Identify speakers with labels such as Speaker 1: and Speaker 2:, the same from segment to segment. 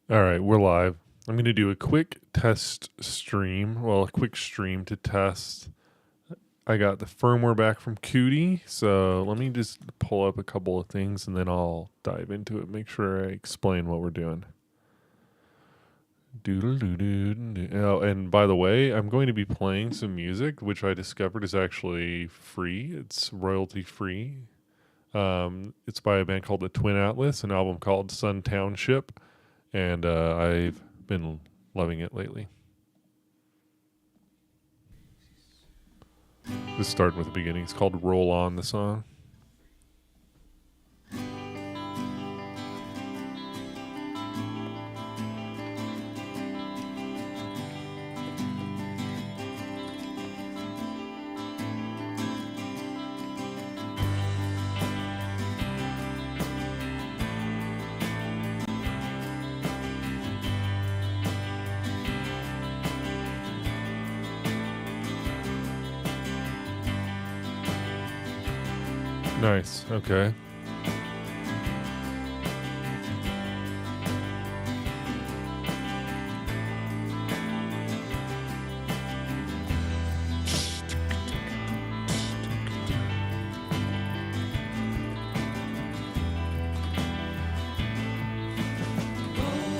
Speaker 1: All right, we're live. I'm going to do a quick test stream. Well, a quick stream to test. I got the firmware back from Cudy, so let me just pull up a couple of things and then I'll dive into it. Make sure I explain what we're doing. Oh, and by the way, I'm going to be playing some music, which I discovered is actually free. It's royalty free. It's by a band called the Twin Atlas, an album called Sun Township. And I've been loving it lately. Just starting with the beginning. It's called Roll On, the song. Nice. Okay.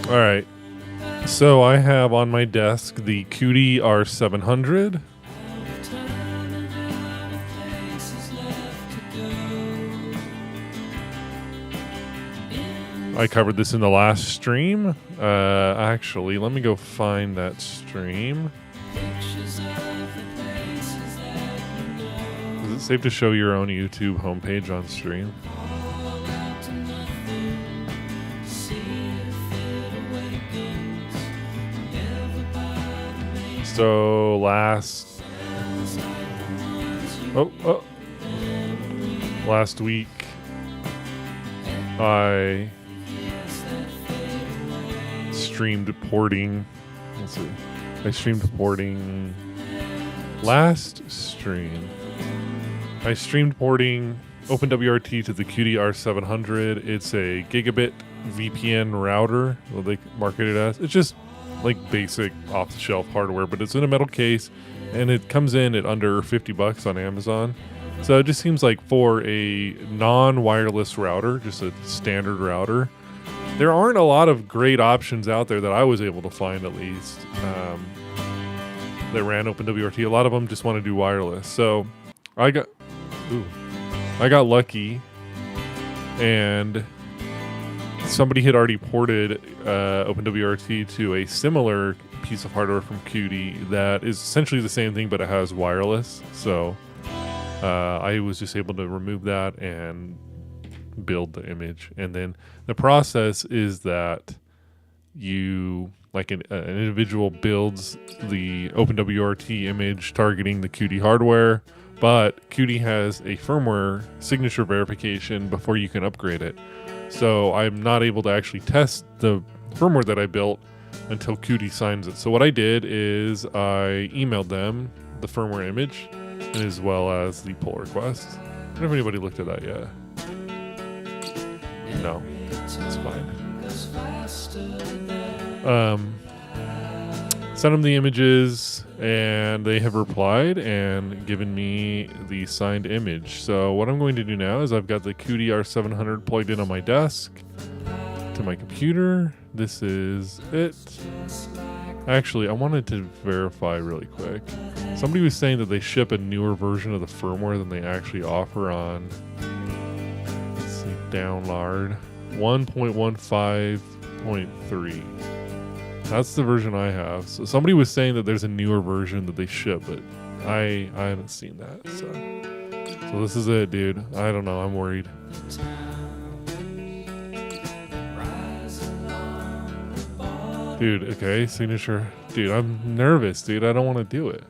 Speaker 1: All right. So I have on my desk the cudy R700. I covered this in the last stream. Actually, let me go find that stream. Is it safe to show your own YouTube homepage on stream? So last week I streamed porting. Let's see. I streamed porting last stream. I streamed porting OpenWrt to the cudy R700. It's a gigabit VPN router. What they market it as. It's just like basic off-the-shelf hardware, but it's in a metal case, and it comes in at under $50 on Amazon. So it just seems like for a non-wireless router, just a standard router, there aren't a lot of great options out there that I was able to find, at least, that ran OpenWrt. A lot of them just want to do wireless. So I got lucky, and somebody had already ported OpenWrt to a similar piece of hardware from cudy that is essentially the same thing, but it has wireless. So I was just able to remove that and build the image. And then the process is that you, like an individual builds the OpenWrt image targeting the cudy hardware, but cudy has a firmware signature verification before you can upgrade it. So I'm not able to actually test the firmware that I built until cudy signs it. So what I did is I emailed them the firmware image as well as the pull request. I don't know if anybody looked at that yet. No, it's fine. Sent them the images, and they have replied and given me the signed image. So what I'm going to do now is I've got the cudy R700 plugged in on my desk to my computer. This is it. Actually, I wanted to verify really quick. Somebody was saying that they ship a newer version of the firmware than they actually offer on, let's see, download 1.15.3. That's the version I have. So somebody was saying that there's a newer version that they ship, but I haven't seen that. So this is it, dude. I don't know. I'm worried. Dude, okay, signature. Dude, I'm nervous, dude. I don't want to do it.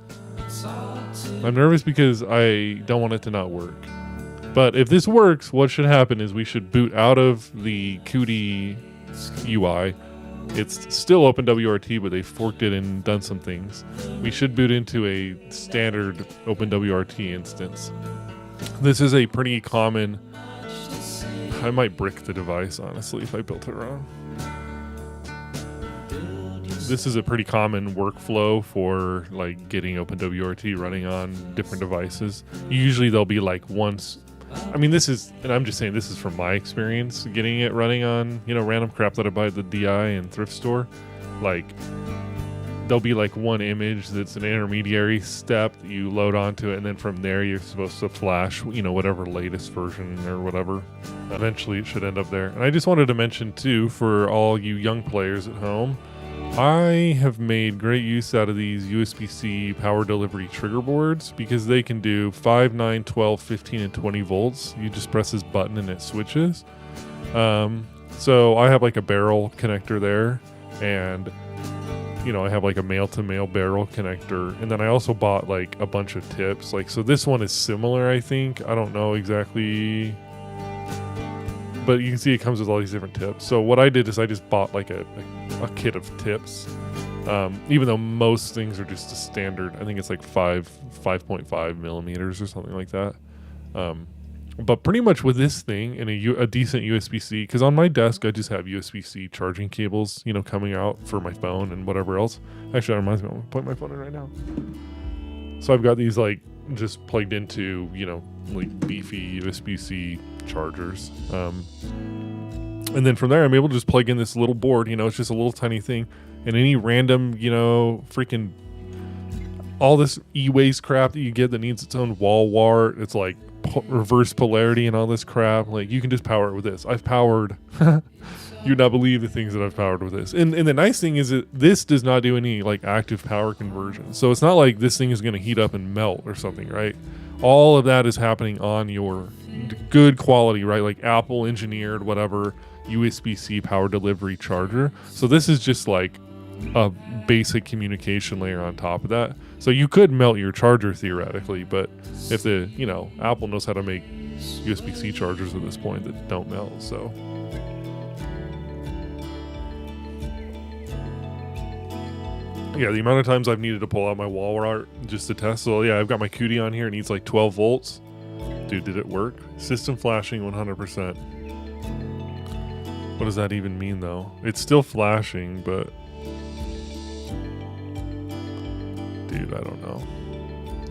Speaker 1: I'm nervous because I don't want it to not work. But if this works, what should happen is we should boot out of the cudy UI. It's still OpenWrt, but they forked it and done some things. We should boot into a standard OpenWrt instance. This is a pretty common... I might brick the device, honestly, if I built it wrong. this is a pretty common workflow for like getting OpenWrt running on different devices. Usually there'll be like once, I mean this is, and I'm just saying this is from my experience getting it running on, you know, random crap that I buy at the DI and thrift store. Like there'll be like one image that's an intermediary step that you load onto it, and then from there you're supposed to flash, you know, whatever latest version or whatever. Eventually it should end up there. And I just wanted to mention too, for all you young players at home, I have made great use out of these USB-C power delivery trigger boards because they can do 5, 9, 12, 15, and 20 volts. You just press this button and it switches. So I have like a barrel connector there, and you know, I have like a male-to-male barrel connector, and then I also bought like a bunch of tips. Like, so this one is similar, I think. I don't know exactly, but you can see it comes with all these different tips. So what I did is I just bought like a kit of tips, even though most things are just a standard. I think it's like 5.5 millimeters or something like that. But pretty much with this thing and a decent USB-C, because on my desk I just have USB-C charging cables, you know, coming out for my phone and whatever else. Actually, that reminds me, I'm gonna put my phone in right now. So I've got these like just plugged into, you know, like beefy USB-C chargers. And then from there I'm able to just plug in this little board, you know, it's just a little tiny thing, and any random, you know, freaking all this e-waste crap that you get that needs its own wall wart, it's like reverse polarity and all this crap, like you can just power it with this. I've powered you'd not believe the things that I've powered with this. And the nice thing is that this does not do any like active power conversion, so it's not like this thing is going to heat up and melt or something, right? All of that is happening on your good quality, right, like Apple engineered whatever USB-C power delivery charger. So this is just like a basic communication layer on top of that. So you could melt your charger theoretically, but if the, you know, Apple knows how to make USB-C chargers at this point that don't melt, so. Yeah, the amount of times I've needed to pull out my wall art just to test. So yeah, I've got my cudy on here. It needs like 12 volts. Dude, did it work? System flashing 100%. What does that even mean though? It's still flashing, but dude, I don't know.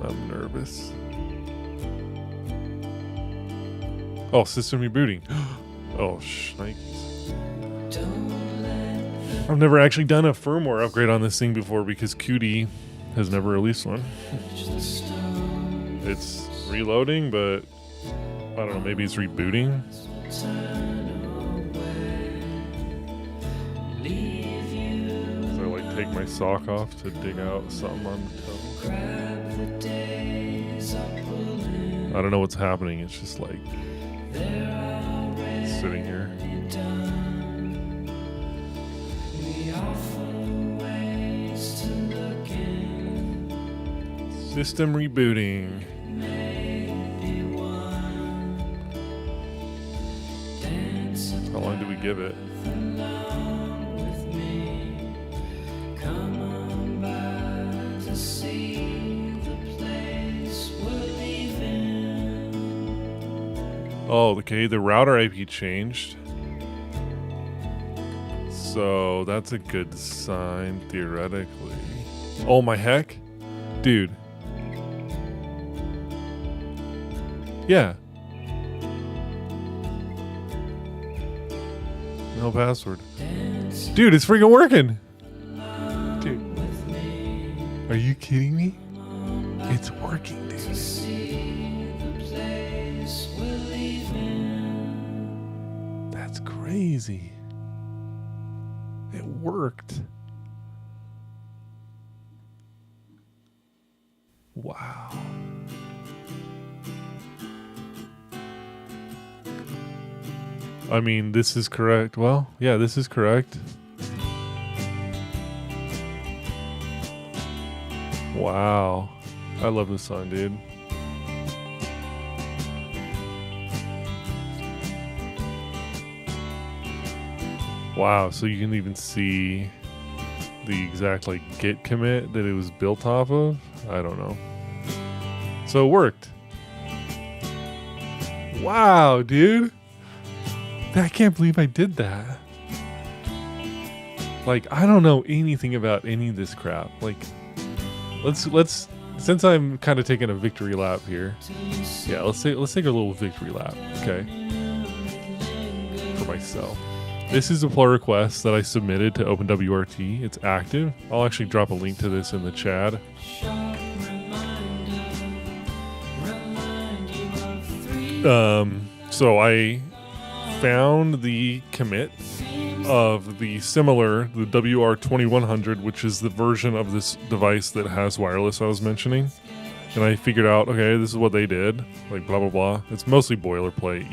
Speaker 1: I'm nervous. Oh, system rebooting. Oh, shnikes. I've never actually done a firmware upgrade on this thing before because cudy has never released one. It's reloading, but I don't know, maybe it's rebooting. So I like take my sock off to dig out something on the toe. I don't know what's happening, it's just like sitting here. System rebooting. How long do we give it? Oh, okay, the router IP changed. So that's a good sign, theoretically. Oh my heck? Dude. Yeah. No password. Dude, it's freaking working. Dude. Are you kidding me? It's working, dude. That's crazy. It worked. Wow. I mean, this is correct. Well, yeah, this is correct. Wow. I love this song, dude. Wow, so you can even see the exact like git commit that it was built off of. I don't know. So it worked. Wow, dude. I can't believe I did that. Like, I don't know anything about any of this crap. Like, let's since I'm kind of taking a victory lap here. Yeah, let's take a little victory lap, okay? For myself. This is a pull request that I submitted to OpenWrt. It's active. I'll actually drop a link to this in the chat. So I found the commit of the WR2100, which is the version of this device that has wireless I was mentioning. And I figured out, okay, this is what they did, like blah, blah, blah. It's mostly boilerplate.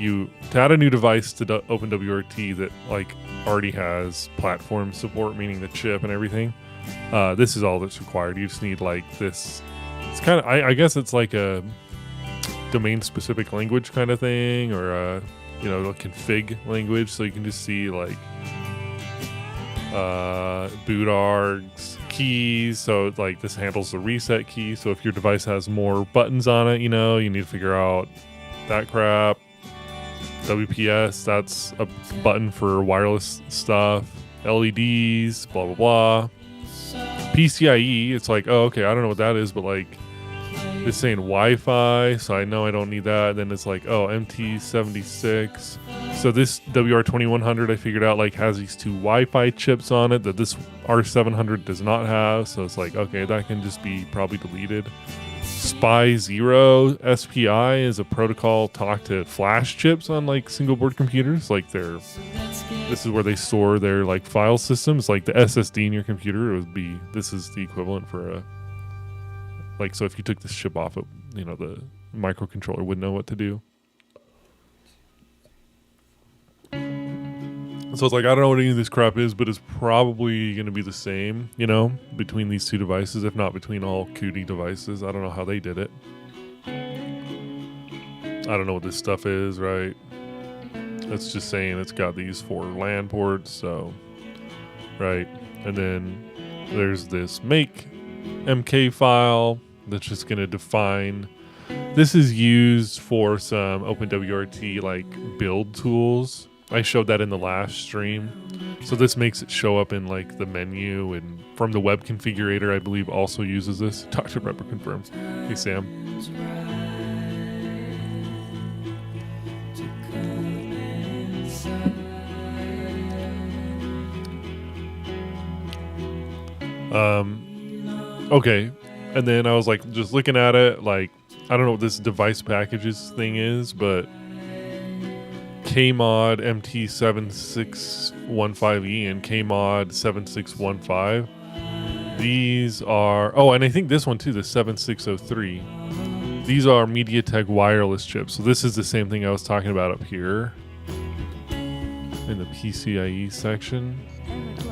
Speaker 1: To add a new device to OpenWrt that like already has platform support, meaning the chip and everything, this is all that's required. You just need like this. It's kind of, I guess it's like a domain-specific language kind of thing, or a config language, so you can just see like boot args, keys. So like this handles the reset key. So if your device has more buttons on it, you need to figure out that crap. WPS, that's a button for wireless stuff. LEDs, blah blah blah. PCIe, it's like, oh okay, I don't know what that is, but like it's saying Wi-Fi, so I know I don't need that. Then it's like, oh, MT76. So this WR2100 I figured out like has these two Wi-Fi chips on it that this R700 does not have. So it's like, okay, that can just be probably deleted. SPI 0 SPI is a protocol talk to flash chips on like single board computers. Like this is where they store their like file systems, like the SSD in your computer. This is the equivalent for a, like, so if you took this chip off, the microcontroller wouldn't know what to do. So it's like, I don't know what any of this crap is, but it's probably going to be the same, between these two devices, if not between all cudy devices. I don't know how they did it. I don't know what this stuff is, right? It's just saying it's got these 4 LAN ports, so, right. And then there's this make MK file that's just going to define. This is used for some OpenWrt like build tools. I showed that in the last stream. So this makes it show up in like the menu, and from the web configurator, I believe also uses this. Dr. Prepper confirms. Hey Sam. Okay. And then I was like, just looking at it, like, I don't know what this device packages thing is, but Kmod MT7615E and Kmod 7615. These are, oh, and I think this one too, the 7603. These are MediaTek wireless chips. So this is the same thing I was talking about up here in the PCIe section.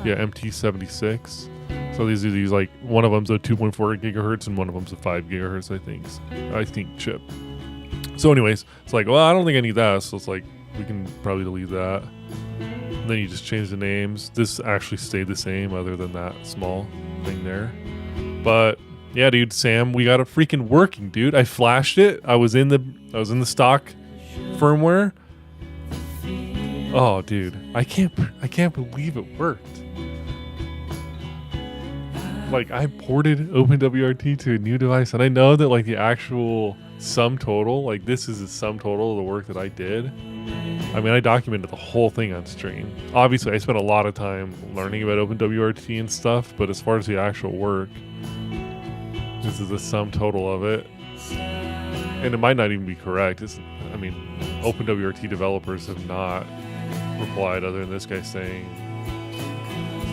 Speaker 1: Yeah, MT76. So these are like, one of them's a 2.4 gigahertz and one of them's a 5 gigahertz, I think chip. So anyways, it's like, well, I don't think I need that. So it's like, we can probably delete that. And then you just change the names. This actually stayed the same other than that small thing there. But yeah, dude, Sam, we got it freaking working, dude. I flashed it. I was in the stock firmware. Oh, dude, I can't believe it worked. Like, I ported OpenWrt to a new device, and I know that like the actual sum total, like this is the sum total of the work that I did. I mean, I documented the whole thing on stream. Obviously, I spent a lot of time learning about OpenWrt and stuff, but as far as the actual work, this is the sum total of it. And it might not even be correct. OpenWrt developers have not replied other than this guy saying,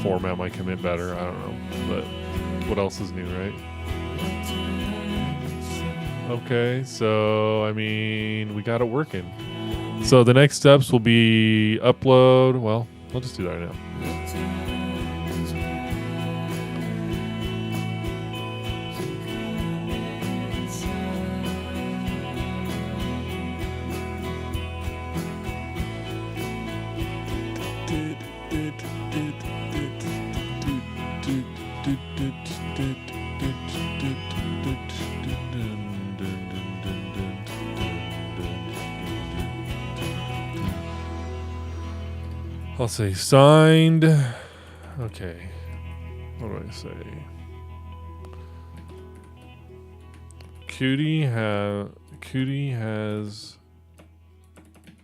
Speaker 1: format my commit better. I don't know, but what else is new, right? Okay, so we got it working. So the next steps will be upload. Well, I'll just do that right now. I'll say signed Okay. What do I say? Cudy has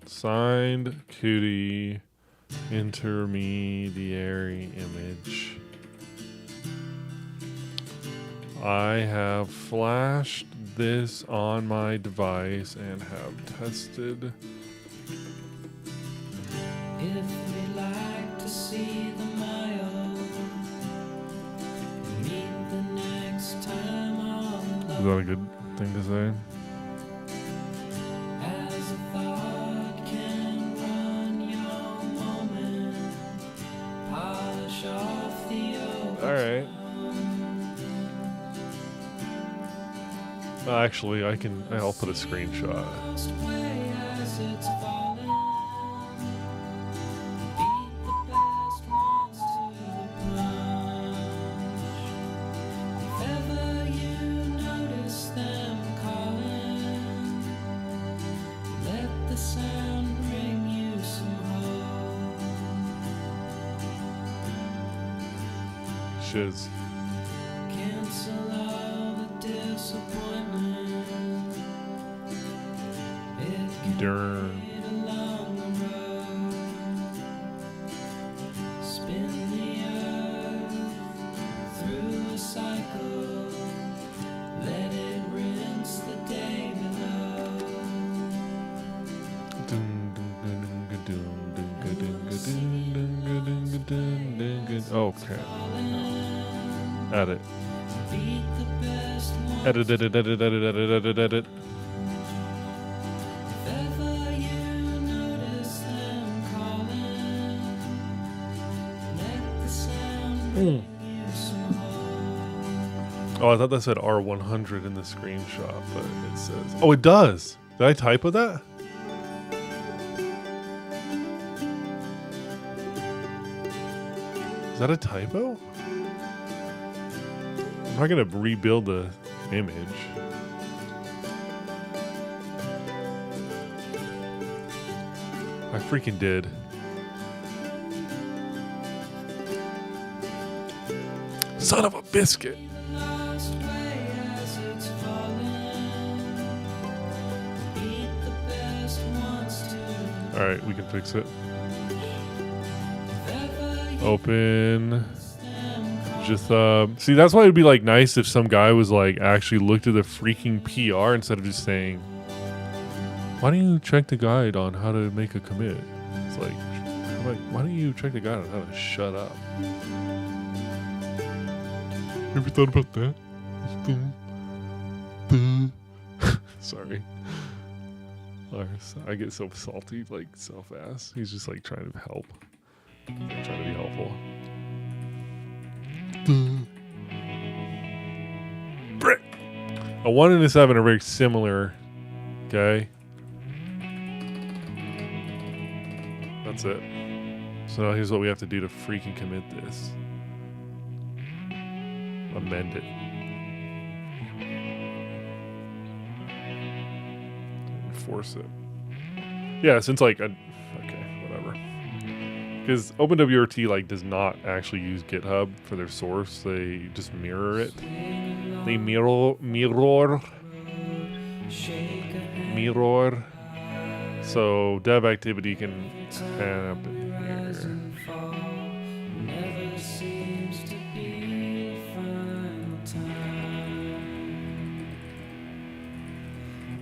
Speaker 1: signed cudy intermediary image. I have flashed this on my device and have tested.
Speaker 2: If we'd like to see the mile, meet the next time on the
Speaker 1: Is that a good thing to say?
Speaker 2: as a thought can run your moment, polish off the old.
Speaker 1: All right. Actually, I'll put a screenshot.
Speaker 2: Lost way as it's falling. Beat the best ones to the punch. If ever you notice them calling, let the sound bring you some hope.
Speaker 1: Shiz.
Speaker 2: Cancel all the disappointment. It can
Speaker 1: Darn.
Speaker 2: lead along the road. Spin the earth through a cycle. Let it rinse the day below.
Speaker 1: Okay. Edit.
Speaker 2: Beat the best one.
Speaker 1: Edit.
Speaker 2: If ever you notice them calling, let the sound bring you some hope.
Speaker 1: Oh, I thought that said R100 in the screenshot, but it says. Oh, it does. Did I typo that? Is that a typo? I'm not gonna rebuild the image. I freaking did. Son of a biscuit.
Speaker 2: Lost way as it's falling. Beat the best ones to
Speaker 1: All right, we can fix it.
Speaker 2: if ever you
Speaker 1: Open.
Speaker 2: them
Speaker 1: Just see, that's why it'd be like nice if some guy was like actually looked at the freaking PR instead of just saying, "Why don't you check the guide on how to make a commit?" It's like, I'm like, why don't you check the guide on how to shut up? Have you thought about that? Sorry. Lars, I get so salty, like so fast. He's just like trying to help. He's like, trying to be helpful. Brick. A 1 and a 7 are very similar. Okay. That's it. So now here's what we have to do to freaking commit this. Amend it. Enforce it. Yeah, since like okay, whatever. Because OpenWrt like does not actually use GitHub for their source. They just mirror it. They mirror. So dev activity can happen here.
Speaker 2: never seems to be a final time.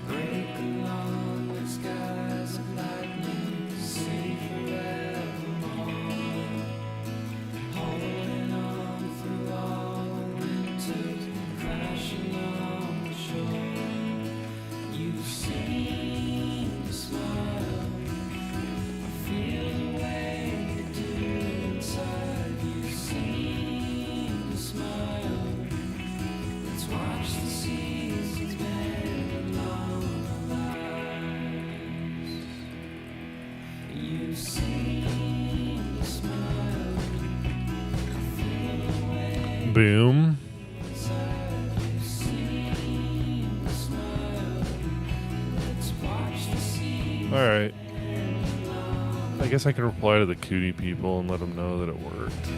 Speaker 2: Break along the skies of lightning, sing forevermore. Holding on through all the winters, crashing on the shore. You seem to smile. I feel the way you do inside. You seem to smile. Let's watch the seasons bend along the lives. You seem to smile. I feel the way
Speaker 1: Boom.
Speaker 2: inside. You seem to smile. Let's watch the seasons.
Speaker 1: All right. I guess I can reply to the cudy people and let them know that it worked.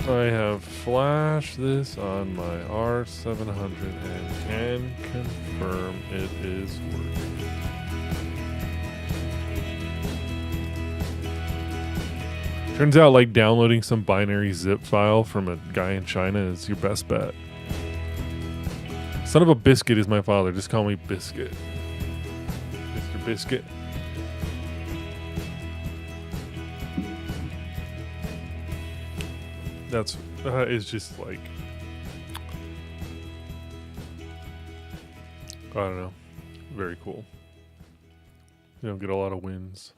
Speaker 1: I have flashed this on my R700 and can confirm it is working. Turns out like downloading some binary zip file from a guy in China is your best bet. Son of a biscuit is my father. Just call me Biscuit. Mr. Biscuit. That's is just like, I don't know, very cool. You don't get a lot of wins.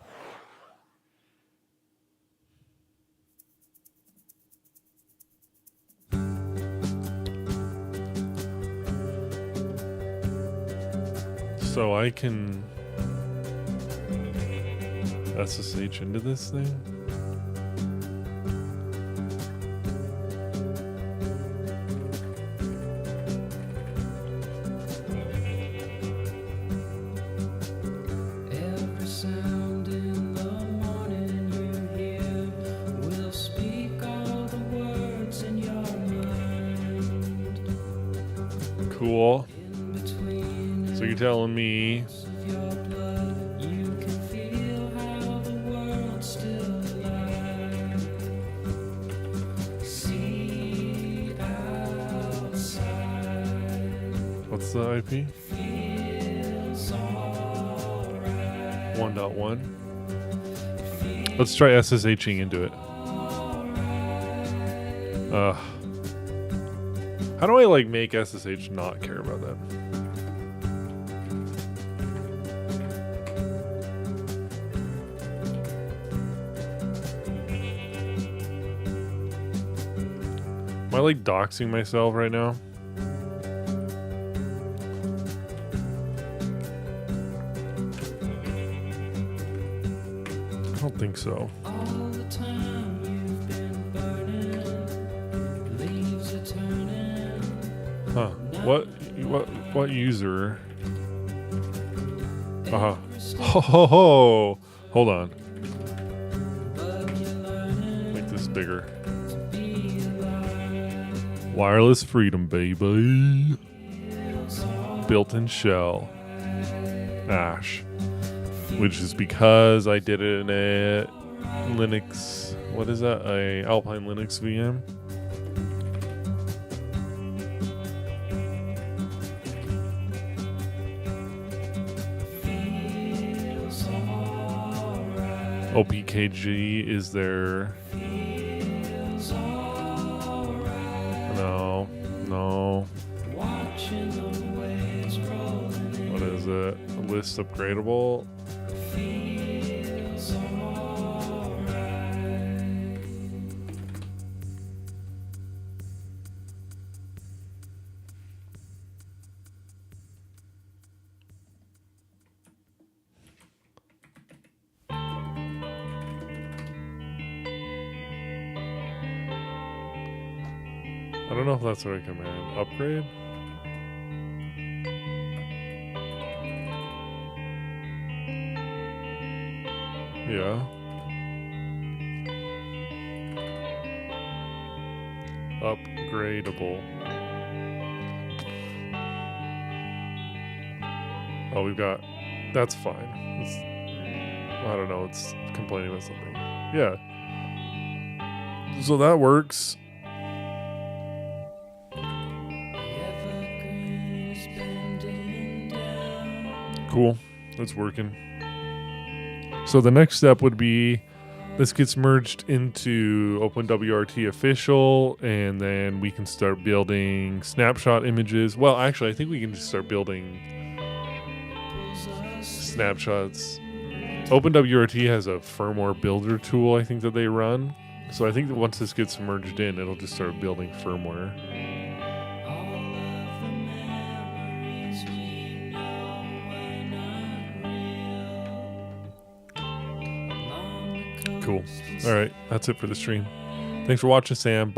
Speaker 1: So I can SSH into this thing.
Speaker 2: Every sound in the morning you hear will speak all the words in your mind.
Speaker 1: Cool.
Speaker 2: In between
Speaker 1: So you're telling me
Speaker 2: of your blood, you can feel how the world's still alive. See outside,
Speaker 1: what's the IP?
Speaker 2: feels alright.
Speaker 1: 1.1. Let's try SSHing into it. How do I like make SSH not care about that? Am I like doxing myself right now? I don't think so.
Speaker 2: All the time you've been burning, leaves are turning.
Speaker 1: Huh. What user? Uh-huh. Ho ho ho! Hold on.
Speaker 2: But you're learning
Speaker 1: Make this bigger.
Speaker 2: to be alive.
Speaker 1: Wireless freedom, baby.
Speaker 2: Feels alright.
Speaker 1: Built-in shell. Ash. Which is because I did it in a Linux. What is that? A Alpine Linux VM.
Speaker 2: Feels alright.
Speaker 1: OPKG is there.
Speaker 2: Feels alright.
Speaker 1: No.
Speaker 2: Watching the waves rolling in.
Speaker 1: What is it? A list upgradable.
Speaker 2: Feels alright.
Speaker 1: I don't know if that's the right command. Upgrade? Yeah. Upgradable. Oh, we've got... That's fine. I don't know. It's complaining about something. Yeah. So that works.
Speaker 2: Evergreen is bending down.
Speaker 1: Cool. It's working. So the next step would be this gets merged into OpenWrt official, and then we can start building snapshot images. Well, actually, I think we can just start building snapshots. OpenWrt has a firmware builder tool, I think, that they run. So I think that once this gets merged in, it'll just start building firmware.
Speaker 2: All of the memories we know were not real. Along the
Speaker 1: Cool.
Speaker 2: coast
Speaker 1: All right. That's it for the stream. Thanks for watching, Sam. Bye.